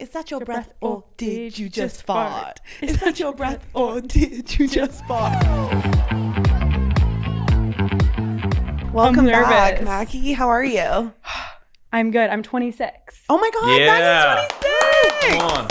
Is that your breath or did you just fart? Is that your breath or did you just fart? Welcome back, Mackie. How are you? I'm good. I'm 26. Oh my God, that is 26! Come on.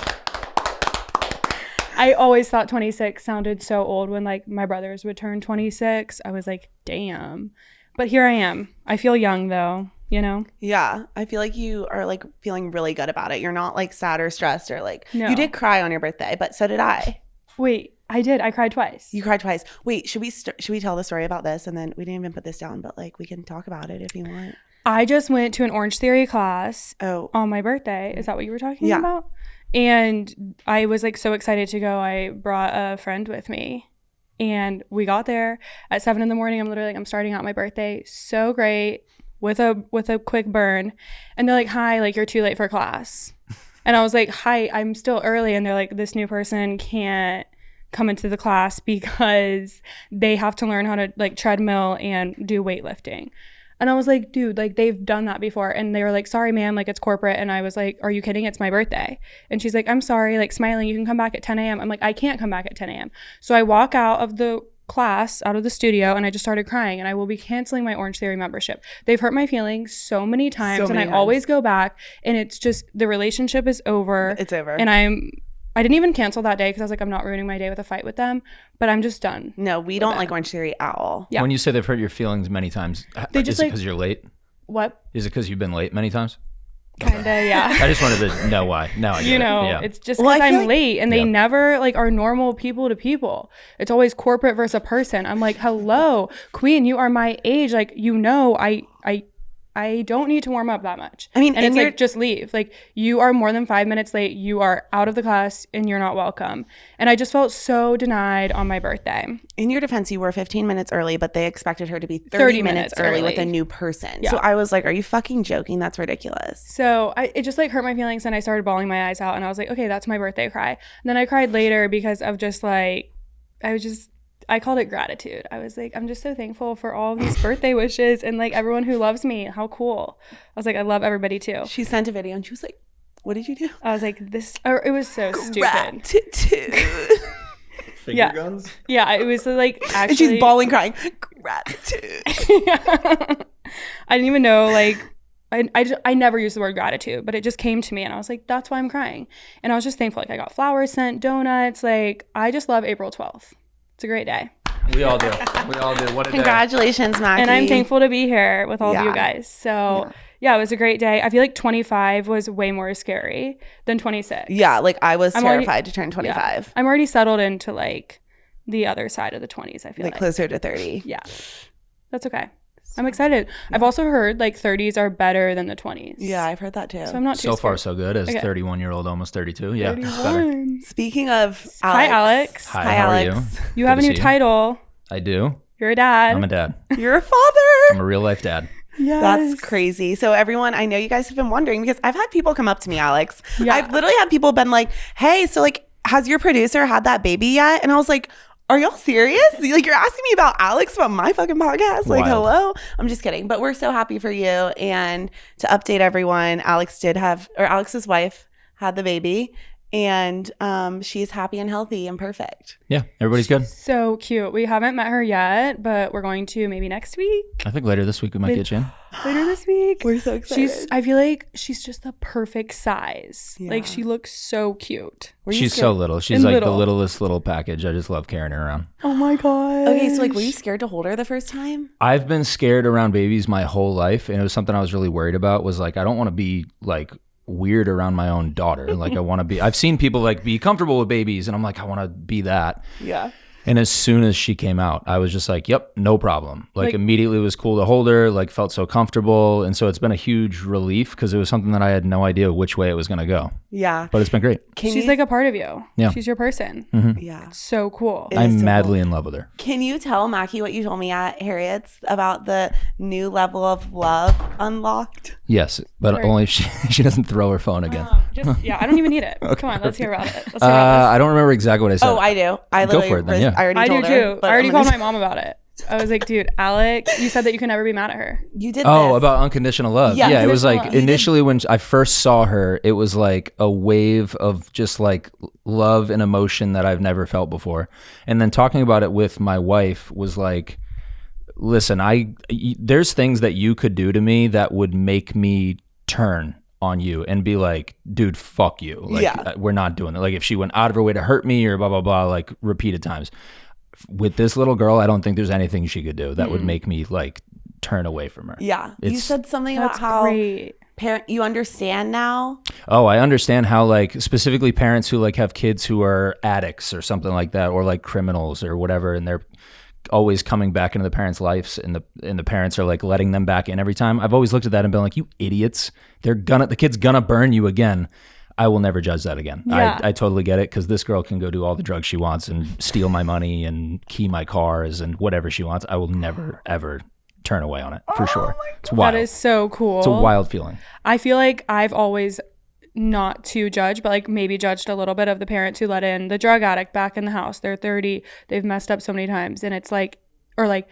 I always thought 26 sounded so old when like my brothers would turn 26. I was like, damn. But here I am. I feel young though, you know? Yeah, I feel like you are like feeling really good about it. You're not like sad or stressed or like, No. You did cry on your birthday, but so did I. Wait, I did. I cried twice. You cried twice. Wait, should we tell the story about this? And then we didn't even put this down, but like we can talk about it if you want. I just went to an Orange Theory class on my birthday. Is that what you were talking Yeah. about? And I was like so excited to go. I brought a friend with me and we got there at 7 a.m. I'm literally like, I'm starting out my birthday so great with a quick burn. And they're like, hi, like you're too late for class. And I was like, hi, I'm still early. And they're like, this new person can't come into the class because they have to learn how to like treadmill and do weightlifting. And I was like, dude, like they've done that before. And they were like, sorry, ma'am, like it's corporate. And I was like, are you kidding? It's my birthday. And she's like, I'm sorry, like smiling, you can come back at 10 a.m. I'm like, I can't come back at 10 a.m. So I walk out of the class, out of the studio, and I just started crying. And I will be canceling my Orange Theory membership. They've hurt my feelings so many times. And I always go back. And it's just, the relationship is over. It's over. And I didn't even cancel that day because I was like, I'm not ruining my day with a fight with them, but I'm just done. No, we don't like Orange Theory at all. Yeah. When you say they've hurt your feelings many times, They is just it like, because you're late? What? Is it because you've been late many times? Kinda, yeah. I just wanted to know why. Now I get You know, it. Yeah. it's just because I'm late and they Yeah. never like are normal people to people. It's always corporate versus a person. I'm like, hello, queen, you are my age. Like, you know, I don't need to warm up that much. I mean, and it's like, just leave. Like, you are more than 5 minutes late. You are out of the class and you're not welcome. And I just felt so denied on my birthday. In your defense, you were 15 minutes early, but they expected her to be 30 minutes early with a new person. Yeah. So I was like, are you fucking joking? That's ridiculous. So it just like hurt my feelings and I started bawling my eyes out and I was like, okay, that's my birthday cry. And then I cried later because of just like, I called it gratitude. I was like, I'm just so thankful for all of these birthday wishes and like everyone who loves me. How cool. I was like, I love everybody too. She sent a video and she was like, what did you do? I was like, it was so stupid. Gratitude. Finger guns? Yeah, it was like actually. And she's bawling, crying. Gratitude. I didn't even know, like, I never used the word gratitude, but it just came to me and I was like, that's why I'm crying. And I was just thankful. Like, I got flowers sent, donuts. Like, I just love April 12th. It's a great day. We all do. We all do. What a Congratulations, Mackie. And I'm thankful to be here with all of you guys. So, yeah, it was a great day. I feel like 25 was way more scary than 26. Yeah, like I was terrified to turn 25. Yeah. I'm already settled into like the other side of the 20s, I feel like. Closer to 30. Yeah. That's okay. I'm excited. Yeah. I've also heard like 30s are better than the 20s. Yeah, I've heard that too. So I'm not too So far, scared. so good. As 31-year-old, almost 32. Yeah, it's better. Speaking of Alex. Hi, Alex. Hi, how are you? You have a new title. I do. You're a dad. I'm a dad. You're a father. I'm a real life dad. Yes. That's crazy. So everyone, I know you guys have been wondering because I've had people come up to me, Alex. Yeah. I've literally had people been like, hey, so like, has your producer had that baby yet? And I was like, are y'all serious? Like, you're asking me about Alex about my fucking podcast? Like, hello? I'm just kidding. But we're so happy for you. And to update everyone, Alex's wife had the baby. And she's happy and healthy and perfect. Yeah, everybody's good. So cute. We haven't met her yet, but we're going to maybe next week. I think later this week we might get you in. Later this week. We're so excited. I feel like she's just the perfect size. Yeah. Like, she looks so cute. She's so little. She's like the littlest little package. I just love carrying her around. Oh my God. Okay, so like, were you scared to hold her the first time? I've been scared around babies my whole life. And it was something I was really worried about was like, I don't want to be like weird around my own daughter. Like, I want to be, I've seen people like be comfortable with babies and I'm like, I want to be that. Yeah. And as soon as she came out, I was just like, yep, no problem. Like immediately it was cool to hold her, like felt so comfortable. And so it's been a huge relief because it was something that I had no idea which way it was going to go. Yeah. But it's been great. She's like a part of you. Yeah. She's your person. Mm-hmm. Yeah. It's so cool. I'm madly in love with her. Can you tell Mackie what you told me at Harriet's about the new level of love unlocked? Yes, but only if she doesn't throw her phone again. I don't even need it. Okay. Come on, let's hear about it. Let's hear about this. I don't remember exactly what I said. Oh, I do. Go for it then, yeah. I already I told do her, too. but I already I'm called gonna- my mom about it. I was like, dude, Alex, you said that you can never be mad at her. You did Oh, this. about unconditional love. Yeah, Yeah, it was like unconditional love. initially when I first saw her, it was like a wave of just like love and emotion that I've never felt before. And then talking about it with my wife was like, listen, there's things that you could do to me that would make me turn on you and be like, dude, fuck you. Like, we're not doing it. Like if she went out of her way to hurt me or blah, blah, blah, like repeated times. With this little girl, I don't think there's anything she could do that would make me like turn away from her. Yeah. You said something That's about how great. you understand now. Oh, I understand how like specifically parents who like have kids who are addicts or something like that, or like criminals or whatever, and they're always coming back into the parents' lives, and the parents are like letting them back in every time. I've always looked at that and been like, you idiots. The kid's gonna burn you again. I will never judge that again. Yeah. I totally get it, because this girl can go do all the drugs she wants and steal my money and key my cars and whatever she wants. I will never, ever turn away on it, for sure. It's wild. That is so cool. It's a wild feeling. I feel like I've always not to judge, but like maybe judged a little bit of the parents who let in the drug addict back in the house. They're 30. They've messed up so many times. And it's like, or like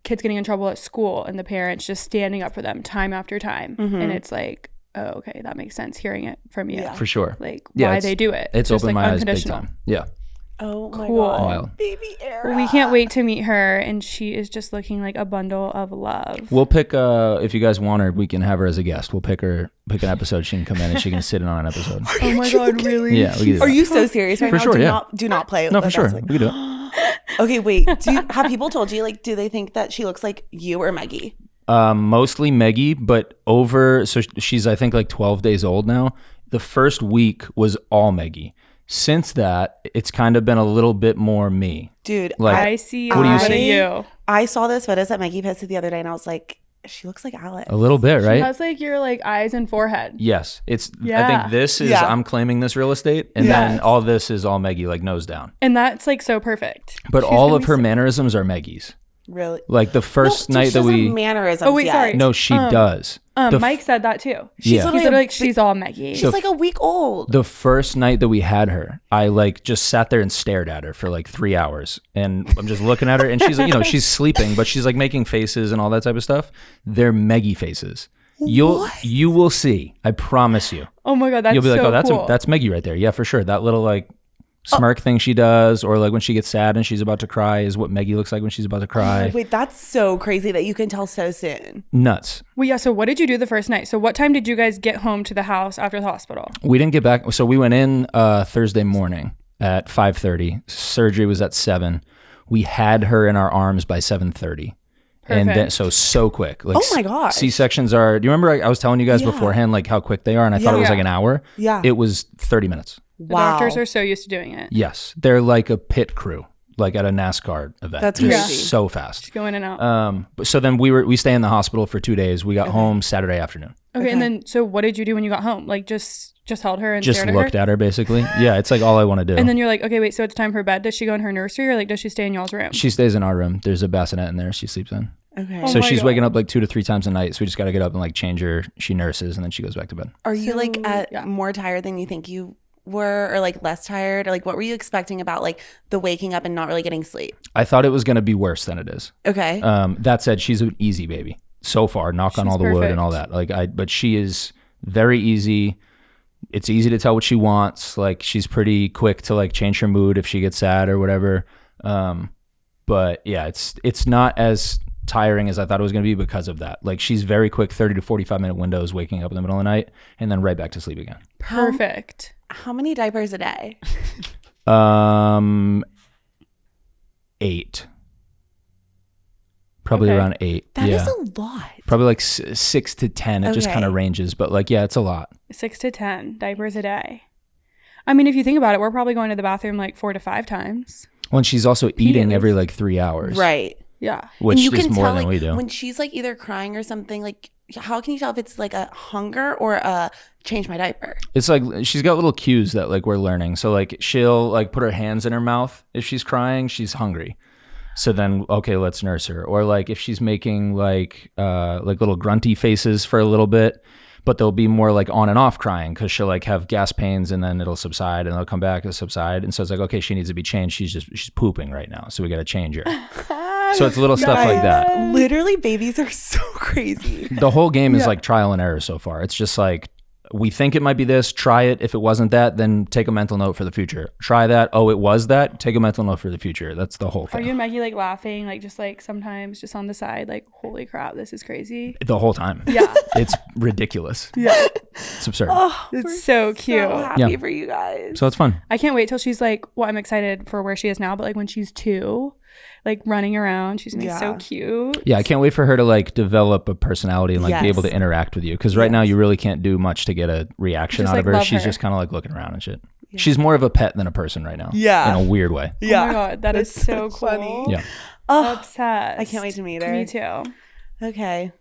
kids getting in trouble at school and the parents just standing up for them time after time. And it's like, oh, okay, that makes sense hearing it from you. Yeah. For sure. Like Yeah, why they do it. It's just opened like my eyes big unconditional. time. Yeah. Oh my Cool. God. Wild. Baby Era. Well, we can't wait to meet her, and she is just looking like a bundle of love. We'll pick, if you guys want her, we can have her as a guest. We'll pick an episode. She can come in and she can sit in on an episode. Oh my God, really? Yeah, we can do that. Are you so serious right For now? sure, do yeah. do not play. No, like for sure. us. We can do it. Okay, wait. Have people told you, like, do they think that she looks like you or Maggie? Mostly Meggie, but so she's, I think, like 12 days old now. The first week was all Meggie. Since that, it's kind of been a little bit more me. Dude, Like, I see a what do you lot of see? you. I saw those photos that Maggie posted the other day, and I was like, she looks like Alex. A little bit, She right? has like your like eyes and forehead. Yes. I Yeah. think this is, Yeah. I'm claiming this real estate, and Yes. then all this is all Meggie, like nose down. And that's like so perfect. But She's all gonna of be her so- mannerisms are Maggie's. Really? Like the first No, night she that doesn't have we... mannerisms Oh, wait, yet. sorry. No, she does. The Mike said that too. She's Yeah. He literally said a like big- she's all Maggie. She's like a week old. The first night that we had her, I like just sat there and stared at her for like 3 hours, and I'm just looking at her, and she's like, she's sleeping, but she's like making faces and all that type of stuff. They're Meggie faces. You will see. I promise you. Oh my God, that's You'll be like, so oh, cool. that's Meggie right there. Yeah, for sure. That little like smirk thing she does, or like when she gets sad and she's about to cry, is what Meggie looks like when she's about to cry. Wait, that's so crazy that you can tell so soon. Nuts. Well, yeah. So what did you do the first night? So what time did you guys get home to the house after the hospital? We didn't get back. So we went in Thursday morning at 5:30. Surgery was at 7. We had her in our arms by 7:30. And then, Perfect. so quick. Like, Oh my gosh. C-sections are, do you remember I was telling you guys beforehand, like how quick they are? And I thought it was Yeah. like an hour. Yeah. It was 30 minutes. The Wow. doctors are so used to doing it. Yes. They're like a pit crew, like at a NASCAR event. That's They're crazy. so fast. Go in and out. So then we stay in the hospital for 2 days. We got home Saturday afternoon. Okay, and then so what did you do when you got home? Like just held her and Just stared looked at her? at her basically. Yeah, it's like all I want to do. And then you're like, okay, wait, so it's time for bed. Does she go in her nursery or like does she stay in y'all's room? She stays in our room. There's a bassinet in there she sleeps in. Okay. Oh So my she's God. waking up like 2 to 3 times a night. So we just got to get up and like change her. She nurses and then she goes back to bed. Are you like yeah. more tired than you think you were, or like less tired? Or like what were you expecting about like the waking up and not really getting sleep? I thought it was going to be worse than it is. Okay. That said, she's an easy baby so far. Knock on She's all the wood and all perfect. that. But she is very easy. It's easy to tell what she wants. Like she's pretty quick to like change her mood if she gets sad or whatever. But yeah, it's not as tiring as I thought it was going to be because of that. Like she's very quick, 30 to 45 minute windows, waking up in the middle of the night and then right back to sleep again. Perfect. How many diapers a day? 8. Probably Okay. around 8. That yeah. is a lot. Probably like 6 to 10. It just Okay. kind of ranges, but like, yeah, it's a lot. 6 to 10 diapers a day. I mean, if you think about it, we're probably going to the bathroom like 4 to 5 times. Well, and she's also eating Immediately. every like 3 hours. Right. Yeah. Which and you is can more tell than like we do. when she's like either crying or something, like how can you tell if it's like a hunger or a change my diaper? It's like she's got little cues that like we're learning. So like she'll like put her hands in her mouth if she's crying, she's hungry. So then okay, let's nurse her. Or like if she's making like little grunty faces for a little bit, but they'll be more like on and off crying because she'll like have gas pains and then it'll subside and it'll come back and subside. And so it's like, okay, she needs to be changed. She's pooping right now. So we got to change her. So it's little stuff like that. Literally, babies are so crazy. The whole game is like trial and error so far. It's just like, we think it might be this, try it. If it wasn't that, then take a mental note for the future. Try that. Oh, it was that. Take a mental note for the future. That's the whole Are thing. you and Maggie like laughing, like just like sometimes just on the side, like holy crap, this is crazy? The whole time. Yeah. It's ridiculous. Yeah. It's absurd. Oh, It's so cute. so happy Yeah. for you guys. So it's fun. I can't wait till she's like, well, I'm excited for where she is now, but like when she's 2, like running around, she's gonna be so Yeah. cute. Yeah, I can't wait for her to like develop a personality and like be able to Yes. interact with you. Because right now you really can't do much to get a reaction Just, out of like, her. love She's her. just kind of like looking around and shit. She's more of a pet than a person right now. Yeah. In a weird way. Oh my god, that is so cool. funny. Yeah. Oh, Obsessed. I can't wait to meet her. Me too. Okay.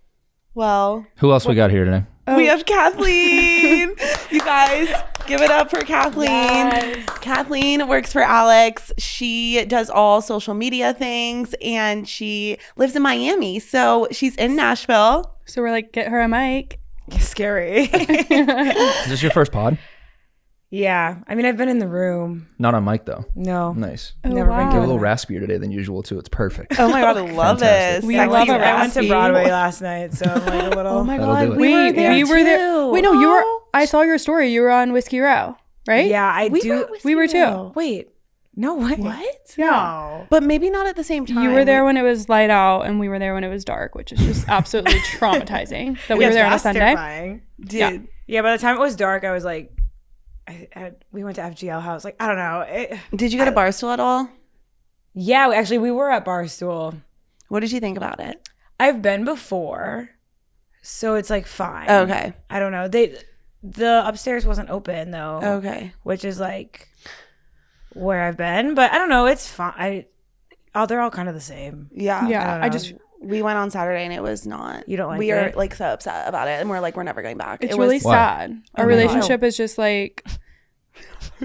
Well, Who else we got here today? we have Kathleen. You guys, give it up for Kathleen. Yes. Kathleen works for Alex. She does all social media things and she lives in Miami. So she's in Nashville. So we're like, get her a mic. Scary. Is this your first pod? Yeah. I mean, I've been in the room. Not on mic though. No. Nice. Oh, Never been wow. You're a little raspier today than usual too. It's perfect. Oh my God, I love Fantastic. this. We Sexy love a I went to raspy. Broadway last night, so I'm like a little. Oh my That'll God, do it. we were there we were there. too. Wait, no, you were. Oh. I saw your story. You were on Whiskey Row, right? Yeah, I We do. were with We were you. too. Wait. No, what? What? Yeah. No. But maybe not at the same time. You were there when it was light out, and we were there when it was dark, which is just absolutely traumatizing. That we were there on a That's Sunday. terrifying. Dude. Yeah, by the time it was dark, I was like, we went to FGL House. Like, I don't know. Did you go to Barstool at all? Yeah, actually, we were at Barstool. What did you think about it? I've been before, so it's like fine. Okay. I don't know. The upstairs wasn't open though. Okay. Which is like where I've been, but I don't know. It's fine. They're all kind of the same. Yeah. Yeah, I know. just We went on Saturday and it was not. You don't like we are it? like so upset about it and we're like, we're never going back. it's It really was, Why? sad. Our Oh my God. relationship is just like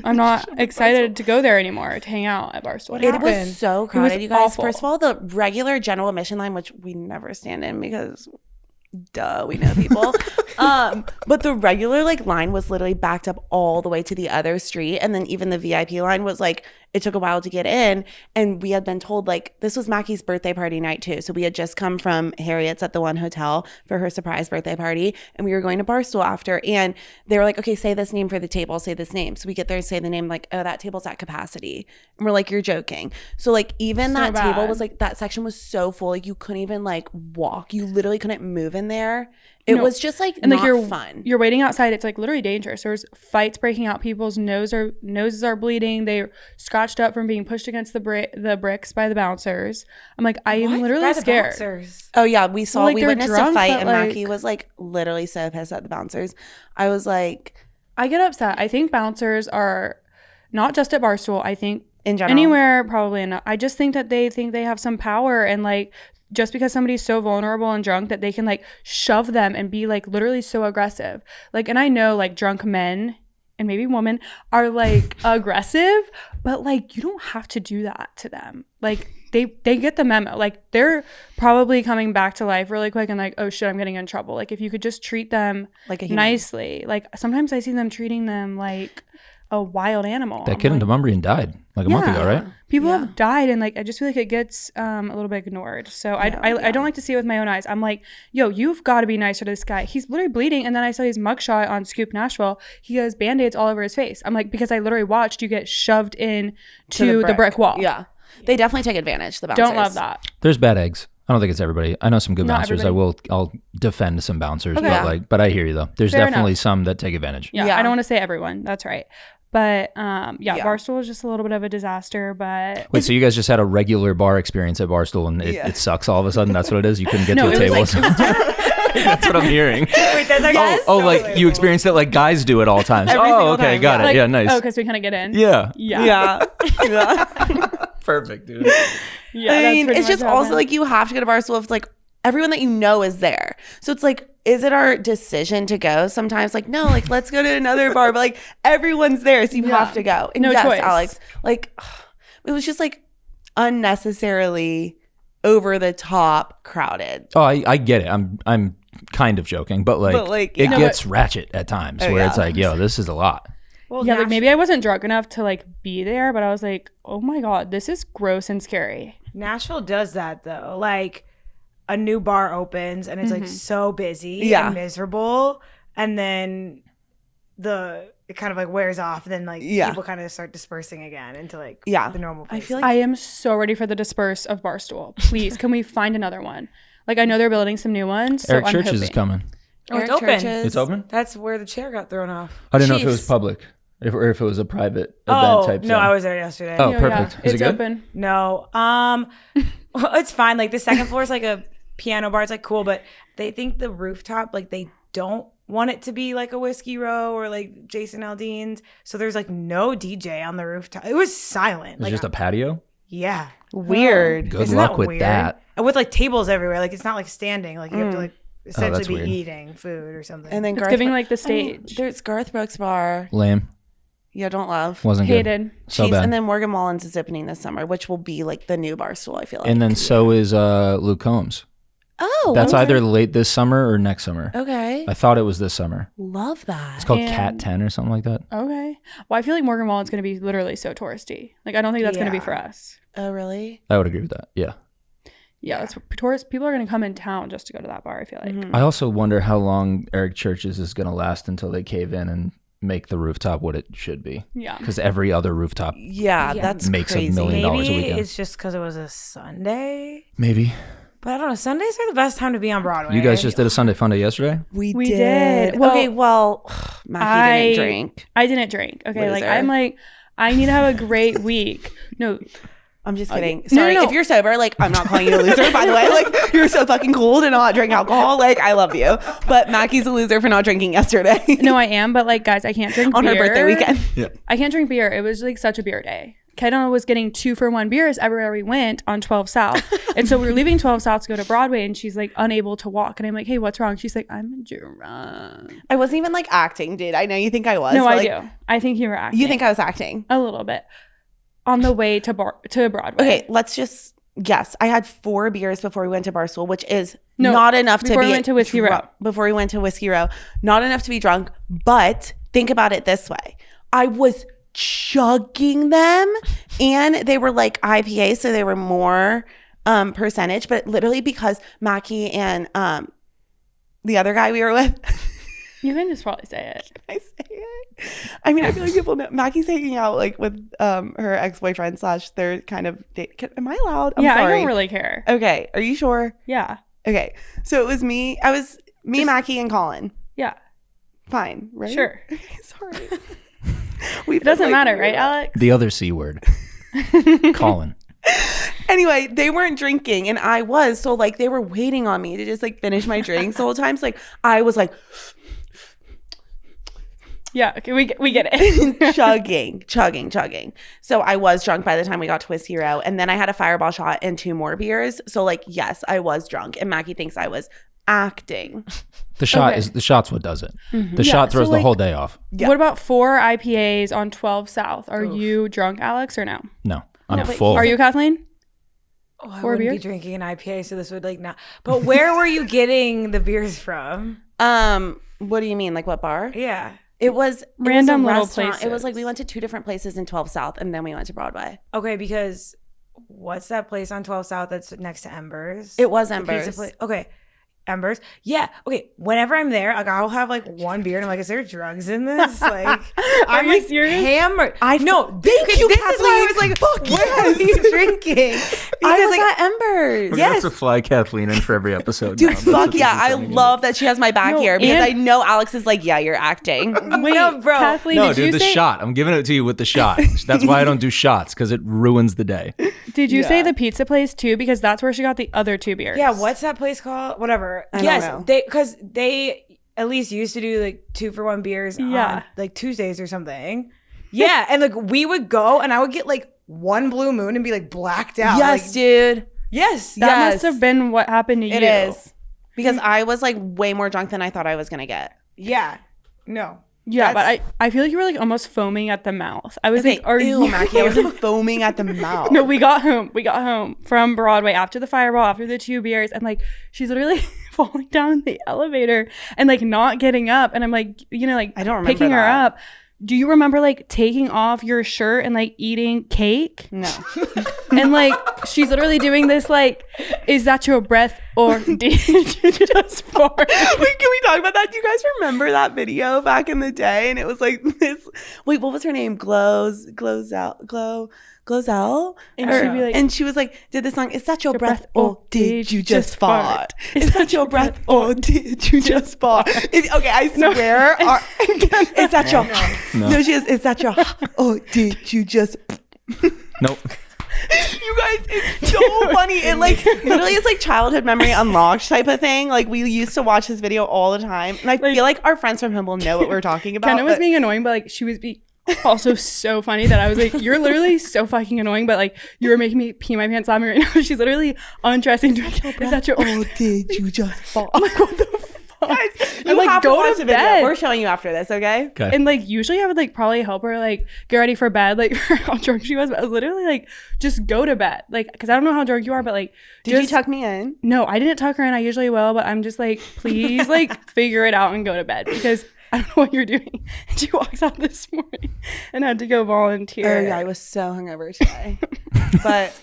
I'm not excited to go there anymore to hang out at Barstool. What it happened? was so crowded, you guys. awful. First of all, the regular general admission line, which we never stand in because duh, we know people. But the regular like line was literally backed up all the way to the other street. And then even the VIP line was like, it took a while to get in. And we had been told like, this was Mackie's birthday party night too. So we had just come from Harriet's at the One Hotel for her surprise birthday party. And we were going to Barstool after. And they were like, okay, say this name for the table, say this name. So we get there and say the name like, oh, that table's at capacity. And we're like, you're joking. So like even So that table bad. was like, that section was so full. Like you couldn't even like walk. You literally couldn't move in there. It No. was just like And like not you're fun. You're waiting outside. It's like literally dangerous. There's fights breaking out. People's noses are bleeding. They're scratched up from being pushed against the bricks by the bouncers. I'm like, I am literally By the scared. bouncers. Oh yeah, we saw. Like, we they're witnessed drunk, a fight, but, and like- Mackie was like literally so pissed at the bouncers. I was like, I get upset. I think bouncers are not just at Barstool. I think in general, anywhere probably enough. I just think that they think they have some power, and like just because somebody's so vulnerable and drunk that they can like shove them and be like literally so aggressive. Like, and I know like drunk men and maybe women are like aggressive, but like you don't have to do that to them. Like they get the memo. Like they're probably coming back to life really quick and like, oh shit, I'm getting in trouble. Like if you could just treat them like a human. nicely. Like sometimes I see them treating them like a wild animal. That I'm kid in like, Demumbrian died like a month ago, right? People Yeah. have died, and like I just feel like it gets a little bit ignored. So I don't like to see it with my own eyes. I'm like, yo, you've got to be nicer to this guy. He's literally bleeding, and then I saw his mugshot on Scoop Nashville. He has band-aids all over his face. I'm like, because I literally watched you get shoved in to the brick wall. Yeah, they definitely take advantage. The bouncers Don't love that. There's bad eggs. I don't think it's everybody. I know some good Not bouncers. I'll defend some bouncers, Okay. but I hear you though. There's Fair definitely enough. some that take advantage. Yeah, Yeah. I don't want to say everyone. That's right. But yeah, Yeah. Barstool is just a little bit of a disaster. But Wait, so you guys just had a regular bar experience at Barstool and it sucks all of a sudden? That's what it is? You couldn't get No, to a it was table? That's what I'm hearing. Wait, that's like Oh, like you experienced it like guys do at all times. Every Oh, single okay, time, got yeah. it. like, Yeah, nice. oh, because we kind of get in. Yeah. Yeah. Yeah. Perfect, dude. Yeah, I that's mean, pretty it's just much also happened. like you have to go to Barstool if like everyone that you know is there. So it's like, is it our decision to go? Sometimes like, no, like let's go to another bar, but like everyone's there, so you have to go. And No yes, choice. Alex, like it was just like unnecessarily over the top crowded. Oh, I get it. I'm kind of joking, but like yeah. it No, gets ratchet at times Oh, where yeah. it's like, yo, this is a lot. Well, Yeah, like maybe I wasn't drunk enough to like be there, but I was like, oh my God, this is gross and scary. Nashville does that though. Like a new bar opens and it's like so busy and miserable, and then it kind of like wears off, and then like people kind of start dispersing again into like the normal places. I feel like I am so ready for the disperse of Barstool. Please, can we find another one? Like, I know they're building some new ones. So Eric I'm Churches is hoping. coming. Oh, it's Eric open. Churches. It's open? That's where the chair got thrown off. I didn't know if it was Chiefs. public or if it was a private event type thing. No, I was there yesterday. Oh, Yeah, perfect. yeah. Is It's it good? open. No. It's fine. Like the second floor is like a piano bar. It's like cool, but they think the rooftop, like they don't want it to be like a Whiskey Row or like Jason Aldean's. So there's like no DJ on the rooftop. It was silent. It's Like just a patio? yeah. weird. Good Isn't luck that with weird? that. And with like tables everywhere. Like it's not like standing. Like you have to like essentially that's be weird. eating food or something. And then It's Garth giving Bro- like the I mean, stage. there's Garth Brooks bar. Lame. Yeah, don't love. Wasn't Hated. good. So Chiefs, bad. and then Morgan Mullins is opening this summer, which will be like the new Barstool, I feel like. And then so is Luke Combs. oh, That's okay. either late this summer or next summer. Okay. I thought it was this summer. Love that. It's called And- Cat 10 or something like that. Okay. Well, I feel like Morgan Wallen's going to be literally so touristy. Like, I don't think that's going to be for us. Oh, really? I would agree with that. Yeah. Yeah, that's tourist. People are going to come in town just to go to that bar, I feel like. I also wonder how long Eric Churches is going to last until they cave in and make the rooftop what it should be. Yeah. Because every other rooftop, Yeah, that's Makes crazy. $1 million. $1 a maybe weekend. it's just because it was a Sunday. maybe. But I don't know. Sundays are the best time to be on Broadway. You guys just did a Sunday Funday yesterday? We We did. did. Well, okay, well, Mackie didn't drink. I didn't drink. Okay, like, Loser. I'm like, I need to have a great week. No, I'm just kidding. no, Sorry, no. if you're sober, like, I'm not calling you a loser, by the way. Like, you're so fucking cool to not drink alcohol. Like, I love you. But Mackie's a loser for not drinking yesterday. no, I am. But like, guys, I can't drink On beer. her birthday weekend. I can't drink beer. It was like such a beer day. Kendall was getting 2-for-1 beers everywhere we went on 12 South. And so we were leaving 12 South to go to Broadway, and she's like unable to walk. And I'm like, hey, what's wrong? She's like, I'm drunk. I wasn't even like acting, dude. I know you think I was. No, but, I like, do. I think you were acting. You think I was acting? A little bit. On the way to Broadway. Okay, let's just guess. I had 4 beers before we went to Barstool, which is No, not enough to be before we went to Whiskey Row. Before we went to Whiskey Row, not enough to be drunk. But think about it this way: I was chugging them, and they were like IPA, so they were more percentage. But literally because Mackie and the other guy we were with. You can just probably say it. I say it. I mean, I feel like people know. Mackie's hanging out like with her ex-boyfriend / they're kind of am I allowed? I'm yeah, sorry. I don't really care. Okay, are you sure? Yeah. Okay, so it was me. I was me, Mackie, and Colin. Yeah. Fine, right? Sure. Okay, sorry. It doesn't matter, right, Alex? The other C word. Colin. Anyway, they weren't drinking, and I was. So like, they were waiting on me to just like finish my drinks the whole time. So like, I was like. Yeah, okay, we get it. chugging. So I was drunk by the time we got to Whiskey Row, and then I had a Fireball shot and 2 more beers. So like, yes, I was drunk, and Mackie thinks I was acting. The shot Okay. is the shot's what does it. The Yeah, shot throws so, the like- whole day off. Yeah. What about 4 IPAs on 12 South? Are you drunk, Alex, or no? No. I'm No, but full. Are you, Kathleen? Oh, I 4 wouldn't beers? be drinking an IPA, so this would like not. But where were you getting the beers from? What do you mean? Like what bar? Yeah. It was Random a little restaurant. It was like we places. went to 2 different places in 12 South, and then we went to Broadway. Okay, because what's that place on 12 South that's next to Embers? It was The pizza Embers. place. Okay. Embers. Yeah. Okay. Whenever I'm there, like I'll have like 1 beer and I'm like, is there drugs in this? Like I'm you like serious? hammered. I no, thank you, this is why I was like, Fuck where are you drinking? I was like, at Embers. We're gonna Yes. have to fly Kathleen in for every episode. Dude, now. That's fuck what yeah. she's I telling me. love that she has my back No, here because and- I know Alex is like, yeah, you're acting. Wait, No, bro. Kathleen, No, did dude, you the say shot. I'm giving it to you with the shot. That's why I don't do shots, because it ruins the day. Did you say Yeah. the pizza place too? Because that's where she got the other 2 beers. yeah, what's that place called? Whatever. I don't yes, know. they at least used to do like 2-for-1 beers Yeah. on like Tuesdays or something. Yeah, and like we would go and I would get like 1 Blue Moon and be like blacked out. Yes, Like, dude. yes. That Yes. must have been what happened to you. It is. Because I was like way more drunk than I thought I was going to get. Yeah. No. Yeah, That's- but I feel like you were like almost foaming at the mouth. I was Okay, like, are ew, you Mackie. I wasn't foaming at the mouth. No, we got home from Broadway after the Fireball, after the 2 beers, and like she's literally falling down the elevator and like not getting up, and I'm like, you know, like I don't remember picking her that. up. Do you remember like taking off your shirt and like eating cake? No. And like she's literally doing this like, is that your breath or did you just fart? Wait, can we talk about that? Do you guys remember that video back in the day? And it was like this. Wait, what was her name? Glozell. And she was like, did this song? Is that your breath or did you just fart? Is that your breath or did you just fart? Okay, I swear. Is that your? No, she is. Is that your? Or did you just? Nope. You guys, it's so funny. It like literally is like childhood memory unlocked type of thing. Like we used to watch this video all the time, and I feel like our friends from him will know what we're talking about. Kenna was being annoying, but like she was also so funny that I was like, you're literally so fucking annoying, but like you were making me pee my pants on me right now. She's literally undressing. Is that your? Oh, did you just fall? I'm like, what the fuck? Guys, you like have go to watch to the video. bed. We're showing you after this, okay? And like usually I would like probably help her like get ready for bed, like for how drunk she was, but I was literally like, just go to bed, like because I don't know how drunk you are, but like did you tuck me in? No, I didn't tuck her in. I usually will, but I'm just like, please like figure it out and go to bed because I don't know what you're doing. And she walks out this morning and had to go volunteer. Oh yeah, I was so hungover today, but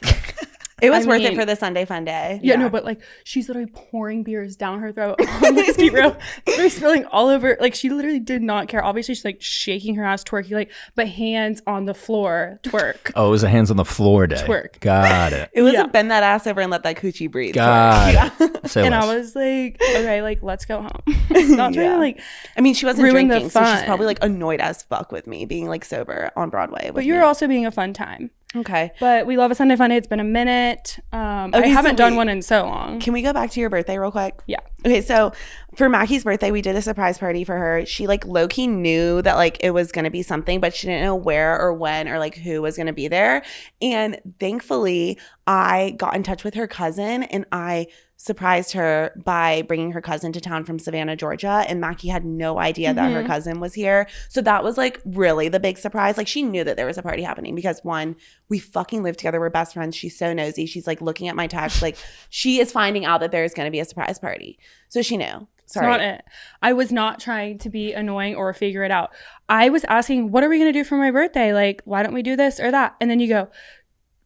it was worth it for the Sunday fun day. Yeah, no, but like she's literally pouring beers down her throat on the ski rope. They're spilling all over. Like she literally did not care. Obviously, she's like shaking her ass, twerking, like, but hands on the floor, twerk. Oh, it was a hands on the floor day. Twerk. Got it. It was a bend that ass over and let that coochie breathe. Got it. And I was like, okay, like let's go home. Not trying to like. I mean, she wasn't ruin drinking, the fun. so she's probably like annoyed as fuck with me being like sober on Broadway. But you were also being a fun time. Okay. But we love a Sunday Fun Day. It's been a minute. I haven't done one in so long. Can we go back to your birthday real quick? Yeah. Okay, so for Mackie's birthday, we did a surprise party for her. She like low-key knew that like it was going to be something, but she didn't know where or when or like who was going to be there. And thankfully, I got in touch with her cousin and I surprised her by bringing her cousin to town from Savannah, Georgia. And Mackie had no idea that her cousin was here. So that was like really the big surprise. Like she knew that there was a party happening because one, we fucking live together. We're best friends. She's so nosy. She's like looking at my text. Like she is finding out that there's going to be a surprise party. So she knew. Sorry. It's not it. I was not trying to be annoying or figure it out. I was asking, what are we going to do for my birthday? Like, why don't we do this or that? And then you go,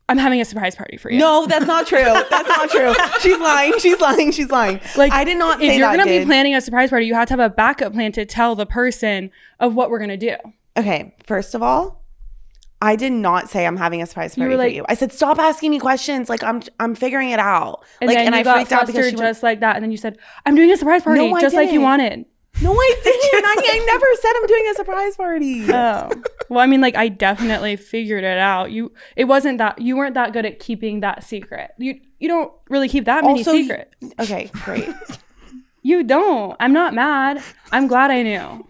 I'm having a surprise party for you. No, that's not true. That's not true. She's lying. She's lying. She's lying. Like, I did not say that. If you're going to be planning a surprise party, you have to have a backup plan to tell the person of what we're going to do. Okay, first of all, I did not say I'm having a surprise party for you. I said, stop asking me questions. Like I'm figuring it out. And like, then and you I got freaked out because she just like that. And then you said, I'm doing a surprise party just like you wanted. No, I didn't. I never said I'm doing a surprise party. Oh. Well, I mean, like, I definitely figured it out. It wasn't that, you weren't that good at keeping that secret. You don't really keep that many secrets. Okay, great. You don't. I'm not mad. I'm glad I knew.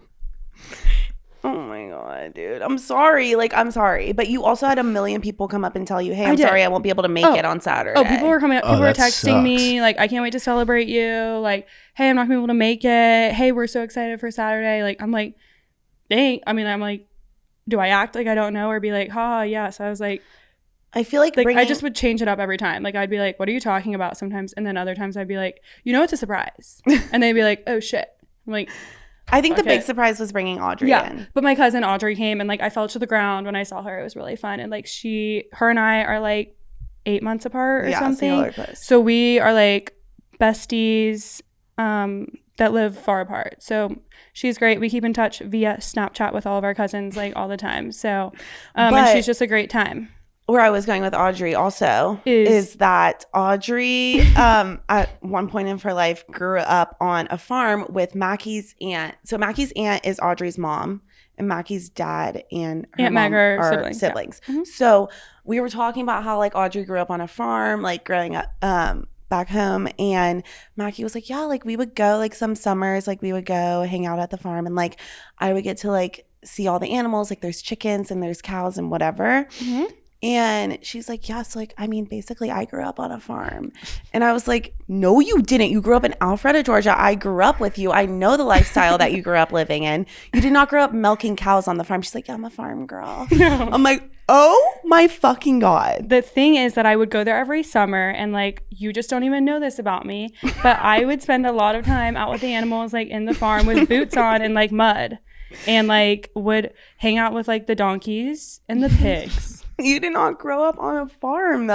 Oh my God, dude. I'm sorry. Like, I'm sorry. But you also had a million people come up and tell you, hey, I'm sorry I won't be able to make it on Saturday. Oh, people were coming up. People were texting me, like, I can't wait to celebrate you. Like, hey, I'm not going to be able to make it. Hey, we're so excited for Saturday. Like, I'm like, dang. I mean, I'm like, do I act like I don't know or be like, ha, yes. I was like, I feel like I just would change it up every time. Like, I'd be like, what are you talking about sometimes? And then other times I'd be like, you know, it's a surprise. And they'd be like, oh, shit. I'm like, I think the big surprise was bringing Audrey in. But my cousin Audrey came and like I fell to the ground when I saw her. It was really fun. And like her and I are like 8 months apart or something. So we are like besties that live far apart. So she's great. We keep in touch via Snapchat with all of our cousins like all the time. So and she's just a great time. Where I was going with Audrey also is that Audrey at one point in her life grew up on a farm with Mackie's aunt. So Mackie's aunt is Audrey's mom and Mackie's dad and her Aunt mom Meg are siblings. Yeah. Mm-hmm. So we were talking about how like Audrey grew up on a farm, like growing up back home, and Mackie was like, yeah, like we would go like some summers, like we would go hang out at the farm and like I would get to like see all the animals, like there's chickens and there's cows and whatever. Mm-hmm. And she's like, yes, like, I mean, basically, I grew up on a farm. And I was like, no, you didn't. You grew up in Alpharetta, Georgia. I grew up with you. I know the lifestyle that you grew up living in. You did not grow up milking cows on the farm. She's like, yeah, I'm a farm girl. No. I'm like, oh my fucking God. The thing is that I would go there every summer and like, you just don't even know this about me, but I would spend a lot of time out with the animals, like in the farm with boots on and like mud, and like would hang out with like the donkeys and the pigs. You did not grow up on a farm, though.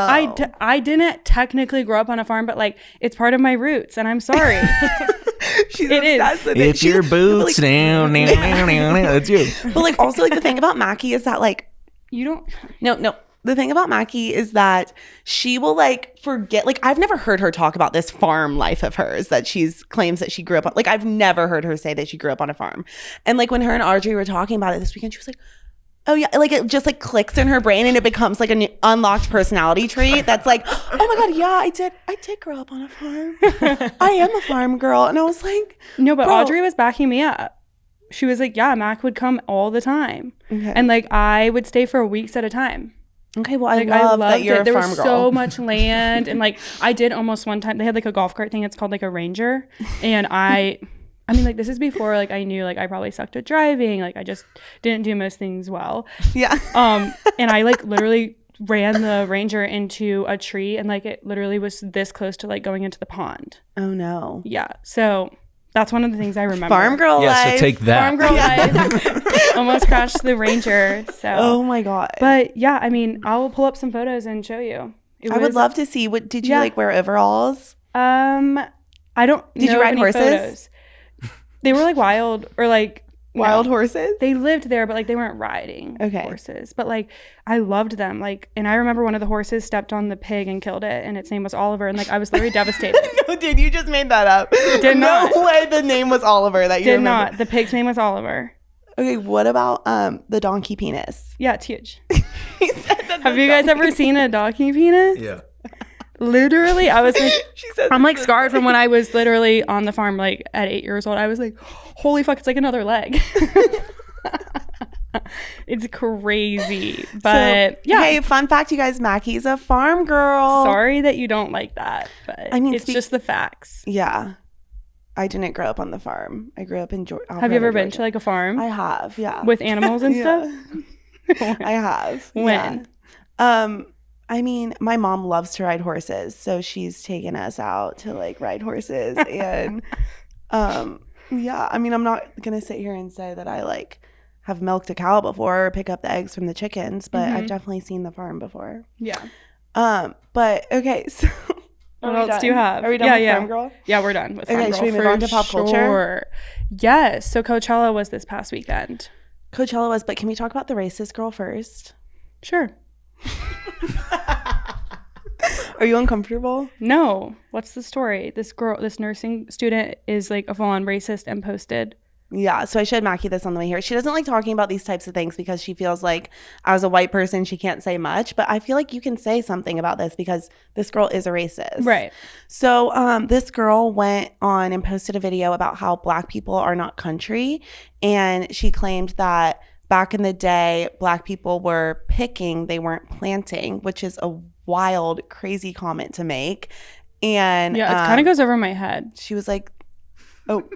I didn't technically grow up on a farm, but like it's part of my roots, and I'm sorry. She's It is. obsessed with it. It's your boots down. That's you. But like also like the thing about Mackie is that like You don't. no. The thing about Mackie is that she will like forget. Like I've never heard her talk about this farm life of hers that she's claims that she grew up on. Like I've never heard her say that she grew up on a farm. And like when her and Audrey were talking about it this weekend, she was like, oh yeah, like it just like clicks in her brain and it becomes like an unlocked personality trait that's like, oh my god, yeah, I did grow up on a farm. I am a farm girl. And I was like, No, but bro. Audrey was backing me up. She was like, yeah, Mac would come all the time. Okay. And like I would stay for weeks at a time. Okay, well, I Like love loved that you're it. a There farm was girl. so much land, and like I did almost one time. They had like a golf cart thing. It's called like a Ranger, and I mean, like this is before like I knew like I probably sucked at driving. Like I just didn't do most things well. Yeah. And I like literally ran the Ranger into a tree, and like it literally was this close to like going into the pond. Oh no. Yeah, so that's one of the things I remember. Farm girl Yeah, life. so take that. Farm girl life. Almost crashed the Ranger. So. Oh my god. But yeah, I mean, I'll pull up some photos and show you. I would love to see. What did you Yeah. like wear overalls? I don't. Did you know ride any horses? Photos. They were like wild or like Wild no. horses? They lived there, but like they weren't riding horses. But like I loved them. Like, and I remember one of the horses stepped on the pig and killed it, and its name was Oliver. And like I was literally devastated. No, dude, you just made that up. Did not. No way the name was Oliver that you Did remember. not. The pig's name was Oliver. Okay, what about the donkey penis? Yeah, it's huge. He said that Have the you guys donkey- ever seen a donkey penis? Yeah. Literally, I was like, She said I'm like that- scarred from when I was literally on the farm, like at 8 years old. I was like, holy fuck, it's like another leg. It's crazy. But So, yeah, Hey, fun fact, you guys, Mackie's a farm girl. sorry that you don't like that. But I mean, it's just the facts. Yeah. I didn't grow up on the farm. I grew up in Georgia. Have you ever been to like a farm I have, yeah. with animals and Yeah. stuff? I have. When? Yeah. I mean, my mom loves to ride horses, so she's taken us out to like ride horses and yeah, I mean, I'm not going to sit here and say that I like have milked a cow before or pick up the eggs from the chickens, but I've definitely seen the farm before. Yeah. But okay, so What else do you have? Are we done Yeah, with yeah. Farm Girl? Yeah, we're done with Farm Okay, Girl should we move for on to pop culture? sure. Yes. So Coachella was this past weekend. Coachella was, but can we talk about the racist girl first? Sure. Are you uncomfortable? No. What's the story? This nursing student is like a full-on racist and posted. Yeah, so I showed Mackie this on the way here. She doesn't like talking about these types of things because she feels like as a white person, she can't say much. But I feel like you can say something about this because this girl is a racist. Right. So this girl went on and posted a video about how Black people are not country. And she claimed that back in the day, Black people were picking, they weren't planting, which is a wild, crazy comment to make. And Yeah, it kind of goes over my head. she was like, oh.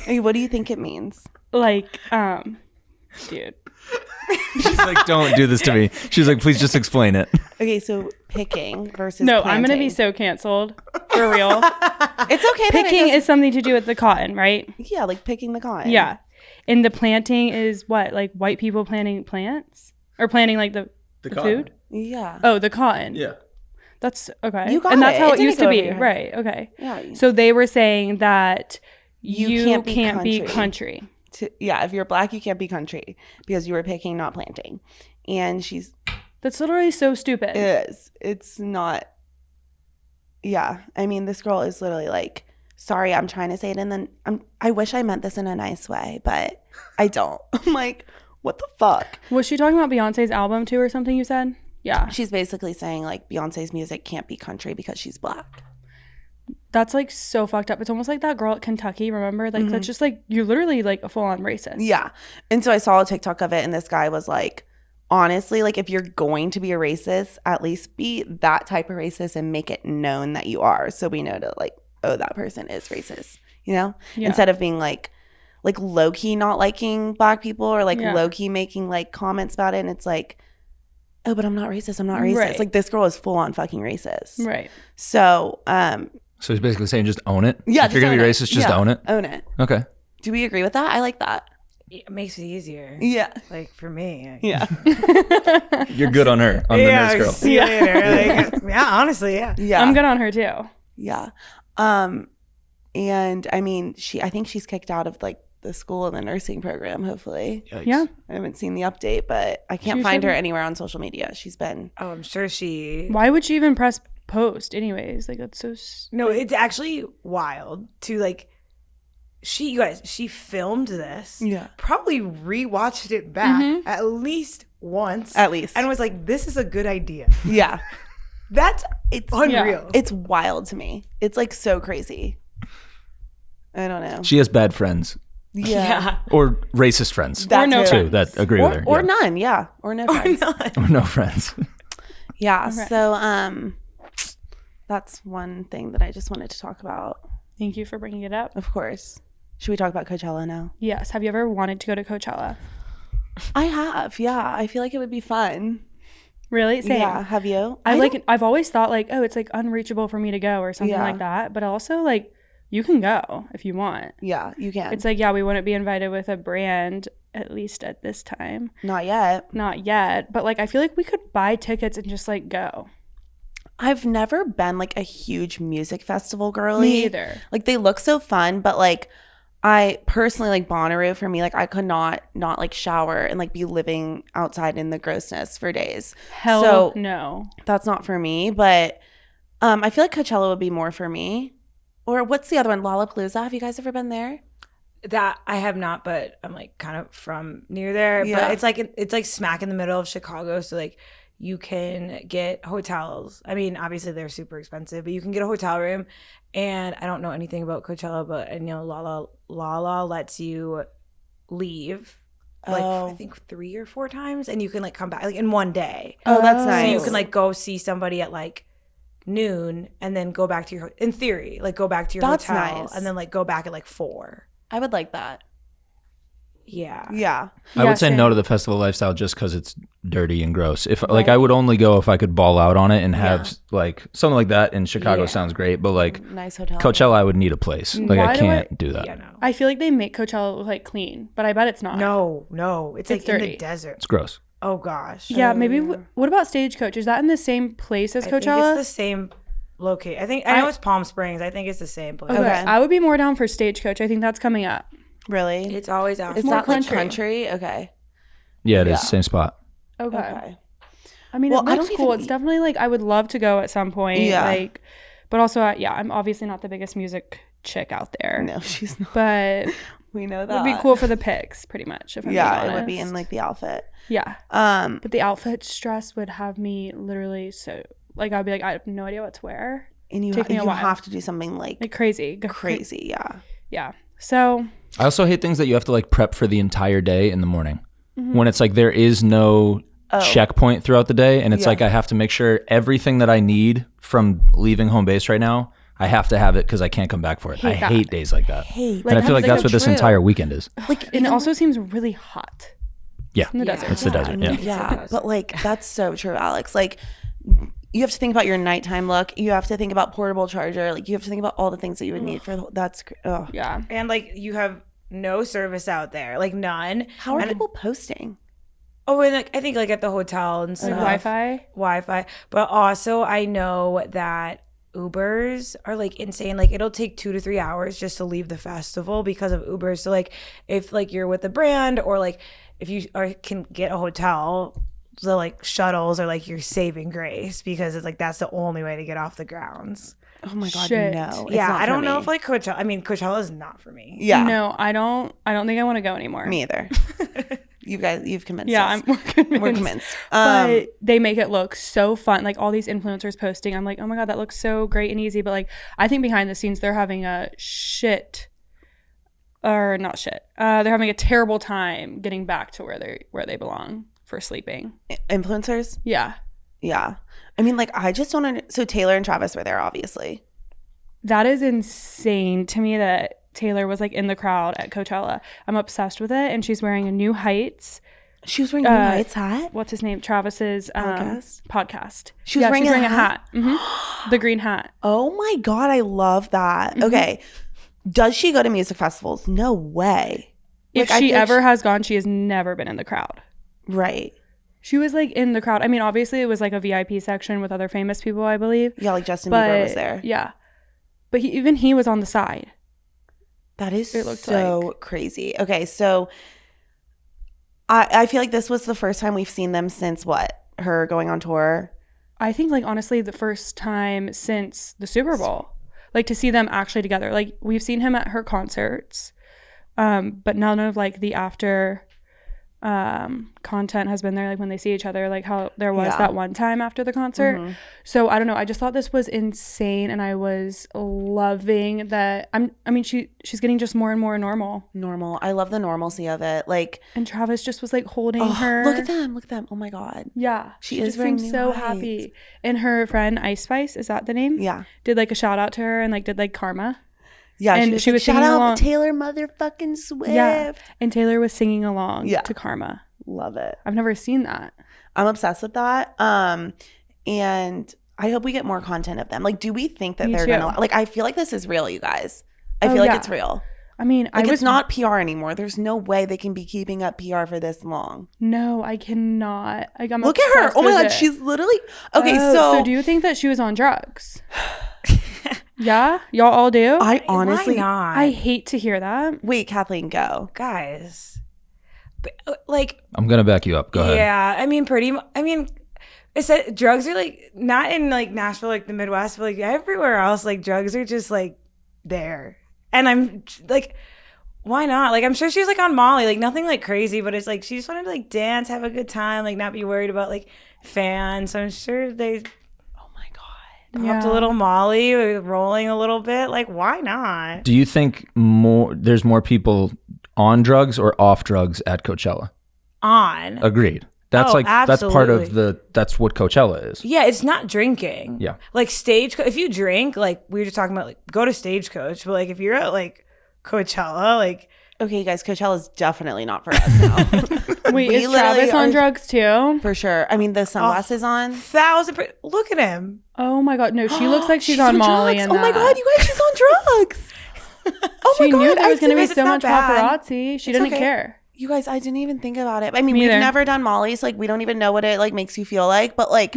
Hey, what do you think it means? Like, dude. She's like, don't do this to me. She's like, please just explain it. Okay, so picking versus No, planting. I'm gonna be so canceled for real. It's okay. Picking is something to do with the cotton, right? yeah, like picking the cotton. Yeah. And the planting is what? Like white people planting plants? Or planting like the food? Yeah. Oh, the cotton. Yeah. That's okay. You got and that's it. how It it didn't used go to over be. your head. Right. Okay. Yeah. So they were saying that you can't can't, be be country. Yeah, if you're Black, you can't be country because you were picking, not planting. And she's That's literally so stupid. it's not. Yeah, I mean, this girl is literally like, sorry, I'm trying to say it, and then I wish I meant this in a nice way, but I don't. I'm like, what the fuck? Was she talking about Beyonce's album too or something you said? Yeah. She's basically saying like Beyonce's music can't be country because she's Black. That's like so fucked up. It's almost like that girl at Kentucky, remember? Like that's just like you're literally like a full-on racist. Yeah. And so I saw a TikTok of it, and this guy was like, honestly, like if you're going to be a racist, at least be that type of racist and make it known that you are, so we know to like, oh, that person is racist, you know? Yeah. Instead of being like low-key not liking Black people or like Yeah. low-key making like comments about it, and it's like, oh, but I'm not racist, I'm not racist. Right. Like this girl is full-on fucking racist. Right. So So he's basically saying just own it. yeah, If you're going to be racist, just own it. Own it. Okay. Do we agree with that? I like that. It makes it easier. Yeah. Like for me. Yeah. You're good on her, on the nurse girl. See you later. Like, yeah, honestly, yeah. Yeah. I'm good on her too. Yeah. And I mean, I think she's kicked out of like the school and the nursing program, hopefully. Yikes. Yeah. I haven't seen the update, but I can't She find her shouldn't. anywhere on social media. She's been. Oh, I'm sure she. Why would she even press post anyways? Like that's so No, it's actually wild to like. You guys, she filmed this. Yeah. Probably rewatched it back at least once. At least. And was like, this is a good idea. Yeah. That's It's unreal. It's wild to me. It's like so crazy. I don't know. She has bad friends Yeah. or racist friends That Or no too. too that agree with her. Or yeah. none. Yeah. Or no friends. Or no friends. Yeah. Okay. So that's one thing that I just wanted to talk about. Thank you for bringing it up. Of course. Should we talk about Coachella now? Yes. Have you ever wanted to go to Coachella? I have. Yeah. I feel like it would be fun. Really? Same. Yeah. Have you? I've always thought like, oh, it's like unreachable for me to go or something Yeah. like that. But also like you can go if you want. Yeah, you can. It's like, yeah, we wouldn't be invited with a brand, at least at this time. Not yet. Not yet. But like I feel like we could buy tickets and just like go. I've never been like a huge music festival girly. Me either. Like they look so fun, but like I personally like Bonnaroo for me, like I could not like shower and like be living outside in the grossness for days. Hell So no. that's not for me, but I feel like Coachella would be more for me. Or what's the other one? Lollapalooza. Have you guys ever been there? That I have not, but I'm like kind of from near there. Yeah. But it's like smack in the middle of Chicago, so like you can get hotels. I mean, obviously they're super expensive, but you can get a hotel room. And I don't know anything about Coachella, but I know Lala lets you leave like I think 3 or 4 times, and you can like come back like in one day. Oh, that's Oh. nice. So you can like go see somebody at like noon, and then go back to your in theory like go back to your That's hotel, nice. and then like go back at like 4. I would like that. Yeah. Yeah. I would say same. no to the festival lifestyle just because it's dirty and gross. If like I would only go if I could ball out on it and have like something like that in Chicago Yeah. sounds great, but like Nice hotel. Coachella, I would need a place. Like Why I do can't do that. Yeah, no. I feel like they make Coachella look like clean, but I bet it's not. No, it's like It's in dirty. the desert. It's gross. Oh gosh. Yeah, maybe. What about Stagecoach? Is that in the same place as I think Coachella? it's the same location. I know it's Palm Springs. I think it's the same place. Okay. Okay. I would be more down for Stagecoach. I think that's coming up. Really? It's always out. Is more that like country. country? Okay. Yeah, it is Yeah. same spot. Okay. Okay. I mean, Well, it I looks don't cool. even- It's definitely like I would love to go at some point. Yeah. Like, but also, yeah, I'm obviously not the biggest music chick out there. No, she's not. But We know it that. would be cool for the pics, pretty much. If I'm Yeah, being it would be in honest. like the outfit. Yeah, But but the outfit stress would have me literally so like I'd be like I have no idea what to wear. and you Take me a you while. have to do something like Like crazy. crazy. Yeah. Yeah. So I also hate things that you have to like prep for the entire day in the morning. Mm-hmm. When it's like there is no checkpoint throughout the day, and it's Yeah. like I have to make sure everything that I need from leaving home base right now, I have to have it because I can't come back for it. I Hate that. hate days like that. Hate. And I feel like that's what this entire weekend is. Like and it also seems really hot Yeah, in the desert. it's the desert. Yeah. Yeah, but like that's so true, Alex. Like you have to think about your nighttime look. You have to think about portable charger. Like you have to think about all the things that you would need for that's. Oh. Yeah. And like you have no service out there, like none. How are And- people posting? Oh, and like I think like at the hotel and stuff. Like Wi-Fi. But also I know that Ubers are like insane. Like it'll take 2 to 3 hours just to leave the festival because of Ubers. So like if like you're with a brand or like if you can get a hotel, the like shuttles are like your saving grace because it's like that's the only way to get off the grounds. Oh my god, Shit. no. It's Yeah, not I for don't know me. if like Coachella. I mean, Coachella is not for me. Yeah, No, I don't think I want to go anymore. me either. You guys, you've convinced Yeah, us. we're convinced. We're convinced. But they make it look so fun. Like all these influencers posting, I'm like, oh my god, that looks so great and easy. But like, I think behind the scenes, they're having a they're having a terrible time getting back to where they belong for sleeping. Influencers. Yeah, Yeah, I mean, like I just don't. So Taylor and Travis were there, obviously. that is insane to me that Taylor was like in the crowd at Coachella. I'm obsessed with it, and she's wearing a New Heights. She was wearing a Heights hat. What's his name? Travis's podcast. She was wearing she's a wearing a hat? hat. Mhm. The green hat. Oh my god, I love that. Okay, does she go to music festivals? No way. if Like, I she feel like ever has gone, she has never been in the crowd. Right. She was like in the crowd. I mean, obviously it was like a VIP section with other famous people, I believe. Yeah, like Justin Bieber was But there. yeah, but he was on the side. That is It looked so crazy. Okay, so I feel like this was the first time we've seen them since what? Her going on tour? I think like honestly the first time since the Super Bowl, like to see them actually together. Like we've seen him at her concerts, but none of like the after content has been there, like when they see each other, like how there was that one time after the concert. So I don't know, I just thought this was insane, and I was loving that. I mean she's getting just more and more normal. I love the normalcy of it. Like, And Travis just was like holding her. look at them. Oh my god. Yeah, She just is wearing seemed new so heights. happy. And her friend Ice Spice, is that the name? Yeah. Did like a shout out to her and like did like karma. Yeah, And she was shout singing out along. Taylor motherfucking Swift. Yeah, and Taylor was singing along Yeah. to karma. Love it. I've never seen that. I'm obsessed with that. And I hope we get more content of them. Like, do we think that Me they're too. gonna like? I feel like this is real, you guys. I Oh, feel like yeah. it's real. I mean, Like, I was it's not PR anymore. There's no way they can be keeping up PR for this long. No, I cannot. Like, I'm Look at her. obsessed Oh my with god, it. she's literally okay. Oh, so do you think that she was on drugs? Yeah, y'all all do. I honestly, Why not? I hate to hear that. wait, Kathleen, go. Guys. But, like, I'm gonna back you up. Go ahead. yeah, I mean, I mean, it's that drugs are like not in like Nashville, like the Midwest, but like everywhere else, like drugs are just like there. And I'm like, why not? Like, I'm sure she was like on Molly, like nothing like crazy, but it's like she just wanted to like dance, have a good time, like not be worried about like fans. So I'm sure they Oh my god. popped a little Molly, rolling a little bit. Like, why not? Do you think there's more people on drugs or off drugs at Coachella? On. Agreed. That's Oh, that's part of absolutely. that's what Coachella is. Yeah, it's not drinking. Yeah. Like if you drink, like we were just talking about, like go to Stagecoach, but like if you're at like Coachella, like Okay, guys, Coachella's definitely not for us now. Wait, We is literally Travis on are- drugs too? For sure. I mean, the sunglasses on. 1,000%. Look at him. Oh my god, no, she looks like she's on Molly. drugs. And Oh my god, you guys, she's on drugs. Oh She my god, knew there was I going to be didn't- it's so not much bad. paparazzi. She It's didn't okay. care. You guys, I didn't even think about it. I mean, Me we've either. never done Molly, so like we don't even know what it like makes you feel like. But like,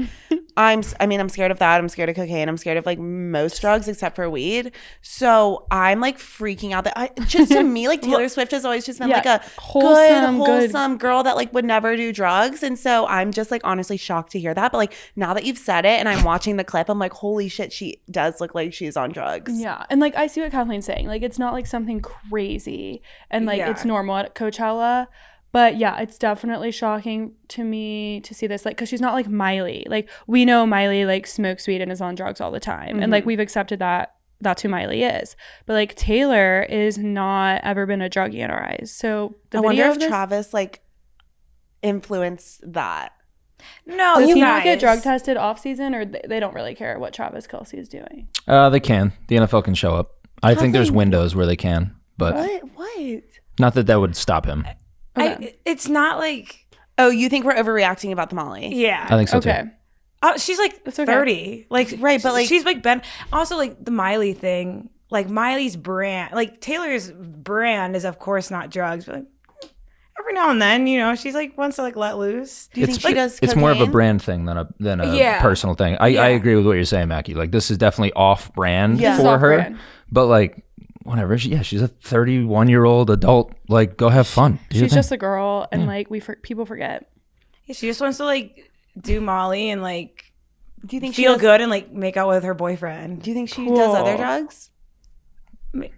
I'm scared of that. I'm scared of cocaine. I'm scared of like most drugs except for weed. So I'm like freaking out that just to me, like Taylor Swift has always just been Yeah, like a wholesome, good- wholesome girl that like would never do drugs. And so I'm just like honestly shocked to hear that. But like now that you've said it and I'm watching the clip, I'm like, holy shit, she does look like she's on drugs. Yeah, and like I see what Kathleen's saying. Like it's not like something crazy, and like Yeah. it's normal at Coachella. But yeah, it's definitely shocking to me to see this, like, because she's not like Miley. Like we know Miley like smokes weed and is on drugs all the time, and like we've accepted that that's who Miley is. But like Taylor is not ever been a druggie in our eyes. So the I video wonder of if this, Travis like influenced that. No, does you he not get guys. drug tested off season, or they don't really care what Travis Kelce is doing? They can. The NFL can show up. I think there's windows where they can, but What? not that would stop him. It's not like, Oh, you think we're overreacting about the Molly? yeah. I think so Okay. too. She's like okay. 30. Like, Right, but, like- she's like Ben. Also, like the Miley thing, like Miley's brand, like Taylor's brand is of course not drugs, but like, every now and then, you know, she's like wants to like let loose. Do you think she does It's more of a cocaine? brand thing than a Yeah. personal thing. I agree with what you're saying, Mackie. Like this is definitely off brand Yeah. This is for her. off-brand. But like whatever, she's a 31-year-old adult. Like go have fun. Do your She's thing. just a girl, and like people forget. Yeah, she just wants to like do Molly and like Do you think she feel does, good and like make out with her boyfriend. Do you think she does other Cool. drugs?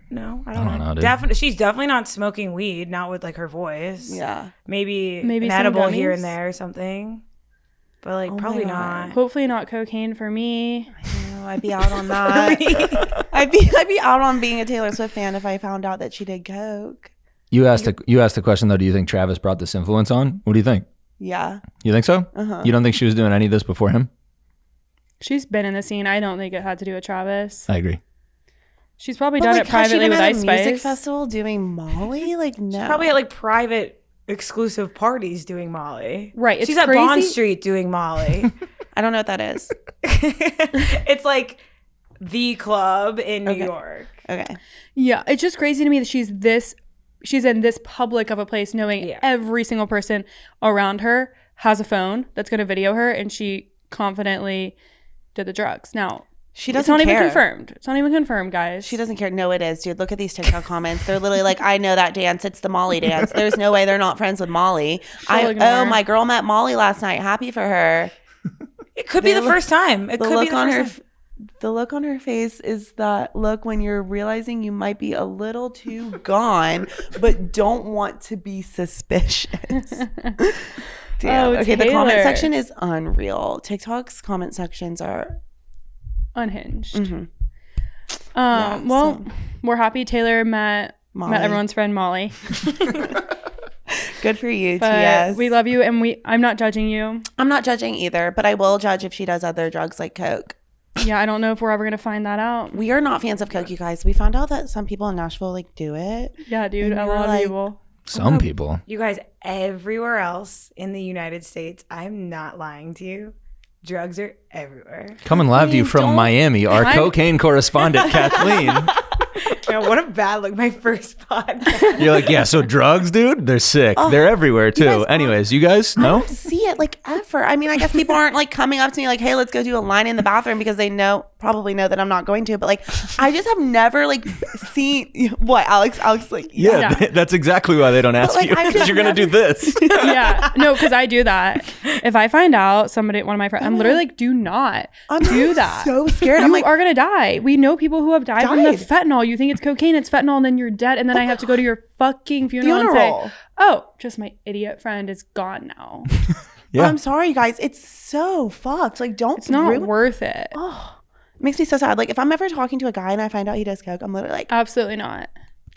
No, I don't don't know, know. dude. Definitely, she's definitely not smoking weed. Not with like her voice. Yeah. maybe Maybe an some edible here gummies? and there or something. But like Oh my probably God. not. Hopefully not cocaine for me. No, I'd be out on that. I'd be out on being a Taylor Swift fan if I found out that she did coke. You asked the question though. Do you think Travis brought this influence on? What do you think? Yeah. You think so? You don't think she was doing any of this before him? She's been in the scene. I don't think it had to do with Travis. I agree. She's probably But done like, it has she privately been with at a Ice music Spice. festival doing Molly? Like no. Probably at like private exclusive parties doing Molly. Right, it's She's at crazy. Bond Street doing Molly. I don't know what that is. It's like the club in New York. Okay. Yeah, it's just crazy to me that she's this she's in this public of a place knowing every single person around her has a phone that's going to video her, and she confidently did the drugs. Now, she doesn't it's not care. even confirmed. It's not even confirmed, guys. She doesn't care. No, it is, dude. Look at these TikTok comments. They're literally like, I know that dance. It's the Molly dance. There's no way they're not friends with Molly. My girl met Molly last night. Happy for her. It could be the first time. It could be the first time. The look on her face is that look when you're realizing you might be a little too gone, but don't want to be suspicious. Damn. Oh, okay, Taylor. the comment section is unreal. TikTok's comment sections are unhinged. Mm-hmm. Well, we're happy Taylor met everyone's friend Molly. Good for you, but TS. we love you, and I'm not judging you. I'm not judging either, but I will judge if she does other drugs like coke. Yeah, I don't know if we're ever gonna find that out. We are not fans of coke, you guys. We found out that some people in Nashville like do it. Yeah, dude, a lot of people. Some people. You guys, everywhere else in the United States, I'm not lying to you. Drugs are everywhere. Coming live to you from Miami, our cocaine correspondent, Kathleen. Man, what a bad look. My first podcast. You're like, yeah, so drugs, dude, they're sick. They're everywhere, too. Anyways, you guys I know? don't see it like ever. I mean, I guess people aren't like coming up to me like, hey, let's go do a line in the bathroom because they probably know that I'm not going to. But like, I just have never like seen what Alex like. Yeah, that's exactly why they don't ask like, you, I've because just you're going to do this. Yeah, no, because I do that. If I find out one of my friends, I'm literally like, do not do that. So scared. You I'm like, are gonna die. We know people who have died from the fentanyl. You think it's cocaine, it's fentanyl, and then you're dead. And then I have to go to your fucking funeral and say, oh, just my idiot friend is gone now. Yeah. I'm sorry, you guys. It's so fucked. Like, don't. It's not worth it. Oh, it makes me so sad. Like, if I'm ever talking to a guy and I find out he does coke, I'm literally like, absolutely not.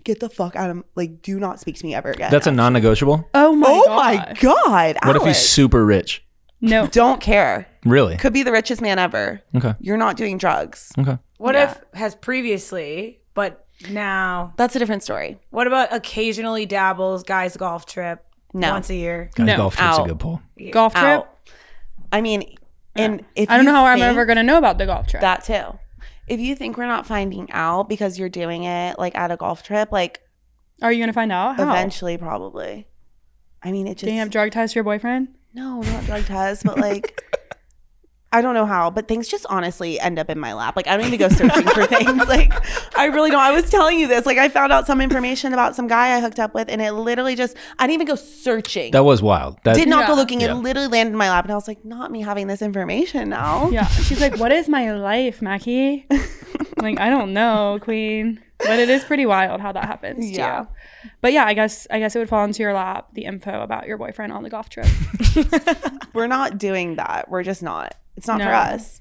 Get the fuck out of like, do not speak to me ever again. That's a non-negotiable. Oh my god. What if he's super rich? No. Don't care. Really? Could be the richest man ever. Okay. You're not doing drugs. Okay. What if has previously, but now? That's a different story. What about occasionally dabbles, guys golf trip once a year? Guys, golf trip's a good pull. Golf trip? Out. I mean, and if I don't know how I'm think- ever going to know about the golf trip. That too. If you think we're not finding out because you're doing it like at a golf trip, like are you going to find out? How? eventually probably. I mean, it just. Do you have drug ties to your boyfriend? No, not drug tests, but like, I don't know how, but things just honestly end up in my lap. Like, I don't even go searching for things. Like, I really don't. I was telling you this. Like, I found out some information about some guy I hooked up with, and it literally just, I didn't even go searking. That was wild. Did not go looking. It literally landed in my lap, and I was like, not me having this information now. Yeah. She's like, what is my life, Mackie? I'm like, I don't know, queen. But it is pretty wild how that happens too. But yeah, I guess it would fall into your lap, the info about your boyfriend on the golf trip. We're not doing that. We're just not. It's not for us.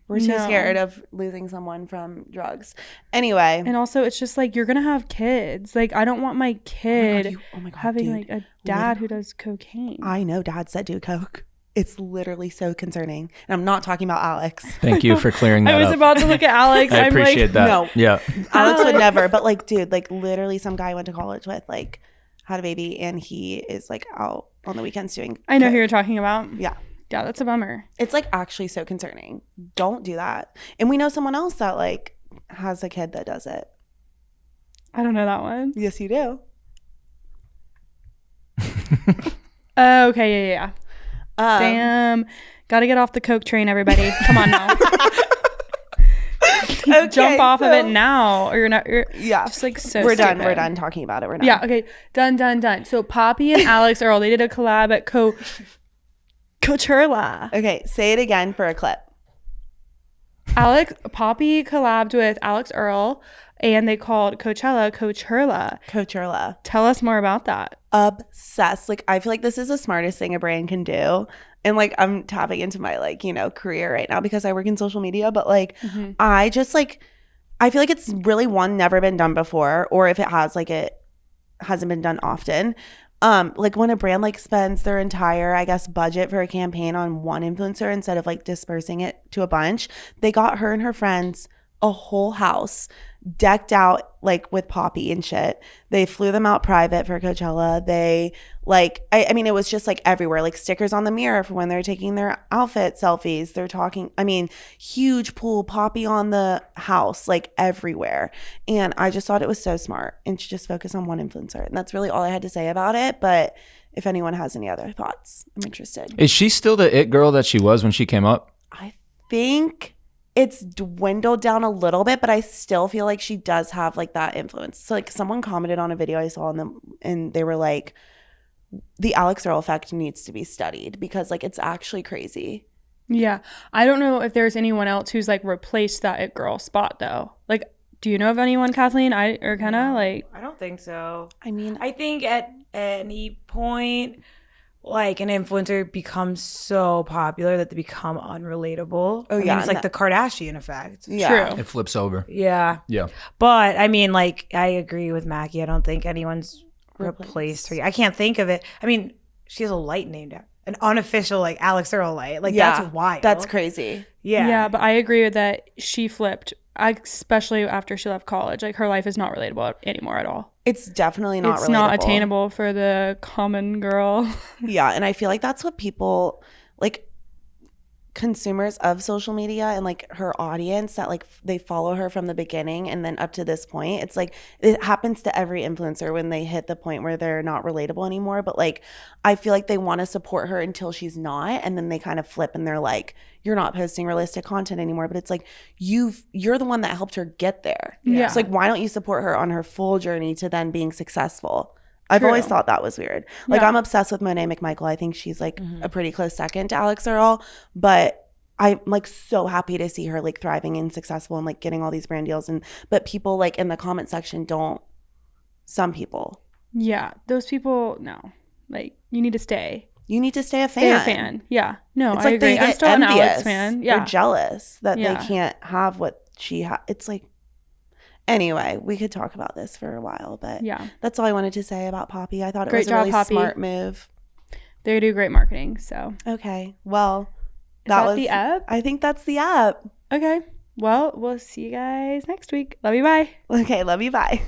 We're too scared of losing someone from drugs. Anyway. And also, it's just like, you're going to have kids. Like, I don't want my kid having dude. like a dad who does cocaine. I know dads that do coke. It's literally so concerning. And I'm not talking about Alex. Thank you for clearing that up. I was about to look at Alex. I appreciate that. No. Yeah. Alex would never. But like, dude, like literally some guy I went to college with, like had a baby and he is like out on the weekends doing I know who you're talking about. Yeah. Yeah, that's a bummer. It's like actually so concerning. Don't do that. And we know someone else that like has a kid that does it. I don't know that one. Yes, you do. Okay, yeah. Damn. Gotta get off the coke train, everybody. Come on now. Okay, Jump off of it now, or you're not. You're just like so. We're stupid. done. We're done talking about it. We're done. Yeah. Okay. Done. So Poppy and Alex Earl, they did a collab at Coachella. Okay, say it again for a clip. Poppy collabed with Alex Earl, and they called Coachella. Tell us more about that. Obsessed. Like, I feel like this is the smartest thing a brand can do. And like, I'm tapping into my like, career right now because I work in social media. But like, I just like, I feel like it's really never been done before. Or if it has, like it hasn't been done often. Like when a brand like spends their entire, I guess, budget for a campaign on one influencer instead of like dispersing it to a bunch, they got her and her friends a whole house decked out like with poppy and shit. They flew them out private for Coachella. They like, I mean, it was just like everywhere, like stickers on the mirror for when they're taking their outfit selfies. They're talking, I mean, huge pool, poppy on the house, like everywhere. And I just thought it was so smart and to just focus on one influencer. And that's really all I had to say about it. But if anyone has any other thoughts, I'm interested. Is she still the it girl that she was when she came up? I think it's dwindled down a little bit, but I still feel like she does have like that influence. So like someone commented on a video I saw on them and they were like, the Alex Earl effect needs to be studied because like it's actually crazy. Yeah. I don't know if there's anyone else who's like replaced that it girl spot though. Like, do you know of anyone, Kathleen or Kenna? Like, I don't think so. I mean, I think at any point, like an influencer becomes so popular that they become unrelatable. Oh, I mean, yeah, it's like the Kardashian effect. yeah. True. It flips over. Yeah. Yeah. But I mean, like, I agree with Mackie. I don't think anyone's replaced her. I can't think of it. I mean, she has a light named after an unofficial like Alex Earl light. Like that's wild. That's crazy. Yeah. Yeah, but I agree with that. She flipped, especially after she left college. Like her life is not relatable anymore at all. It's definitely not It's relatable. not attainable for the common girl. Yeah, and I feel like that's what people like consumers of social media and like her audience that like they follow her from the beginning and then up to this point. It's like it happens to every influencer when they hit the point where they're not relatable anymore, but like I feel like they want to support her until she's not, and then they kind of flip and they're like, you're not posting realistic content anymore. But it's like you're the one that helped her get there. Yeah. So like why don't you support her on her full journey to then being successful? I've always thought that was weird. Like, I'm obsessed with Monet McMichael. I think she's like a pretty close second to Alex Earl. But I'm like so happy to see her like thriving and successful and like getting all these brand deals. But people like in the comment section don't. Some people. Yeah, those people, no. Like, you need to stay. You need to stay a fan. Stay a fan. Yeah. No, It's I like agree. they get I'm still an Alex envious. fan. Yeah. They're jealous that Yeah. they can't have what she has. It's like, anyway, we could talk about this for a while, but Yeah. that's all I wanted to say about Poppy. I thought it Great was a job, really Poppy. smart move. They do great marketing, so. Okay, well, Is that the app? I think that's the app. Okay. Well, we'll see you guys next week. Love you. Bye. Okay, love you. Bye.